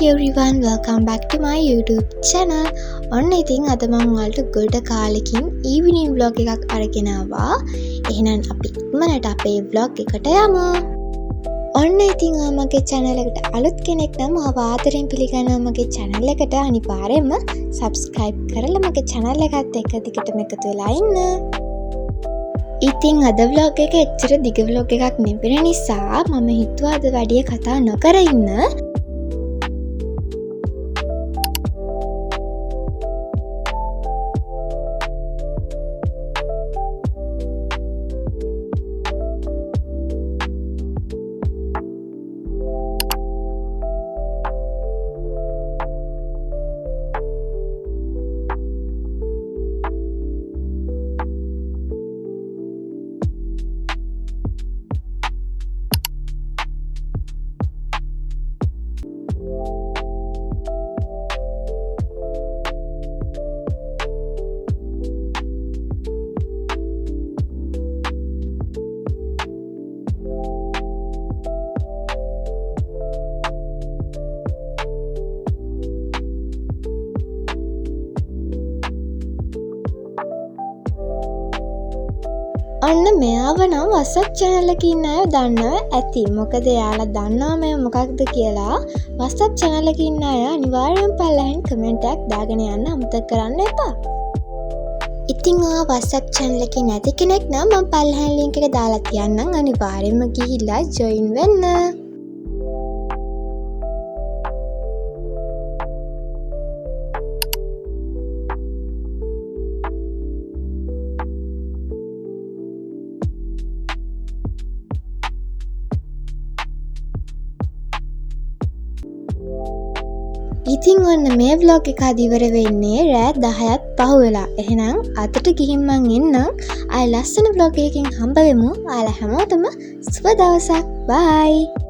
everyone, welcome back to my YouTube channel. ඔන්න ඉතින් අද මම ඔයාලට ගොඩ කාලෙකින් evening vlog එකක් අරගෙන ආවා. එහෙනම් අපි ඉක්මනට අපේ vlog එකට යමු. ඔන්න ඉතින් මගේ channel එකට අලුත් කෙනෙක් නම් ආව ආදරෙන් පිළිගන්නවා මගේ channel එකට. අනිවාර්යයෙන්ම subscribe කරලා මගේ channel එකත් එක්ක දිගටම එකතු වෙලා ඉන්න. ඉතින් අද vlog එක එච්චර දිග vlog එකක් නෙවෙන නිසා මම හිතුවා අද වැඩි කතා නොකර ඉන්න. ඔන්න මෙයාව නම් WhatsApp channel එකේ ඉන්න අය දන්නව ඇති. මොකද එයාලා දන්නවා මේ මොකක්ද කියලා. WhatsApp channel එකේ ඉන්න අය අනිවාර්යෙන් පල්ලෙහින් comment එකක් දාගෙන යන්න අමතක කරන්න එපා. ඉතින් ඔයා WhatsApp channel එකේ නැති කෙනෙක් නම් මම පල්ලෙහින් link එක දාලා තියන්නම්. අනිවාර්යෙන්ම ගිහිල්ලා join වෙන්න. ඉතින් ඔන්න මේ vlog එක අද ඉවර වෙන්නේ රෑ 10ත් පහු වෙලා. එහෙනම් අතට ගිහින් මං එන්නම්. ආයෙ ලස්සන vlog එකකින් හම්බ වෙමු. ඔයාලා හැමෝටම සුබ දවසක්. bye.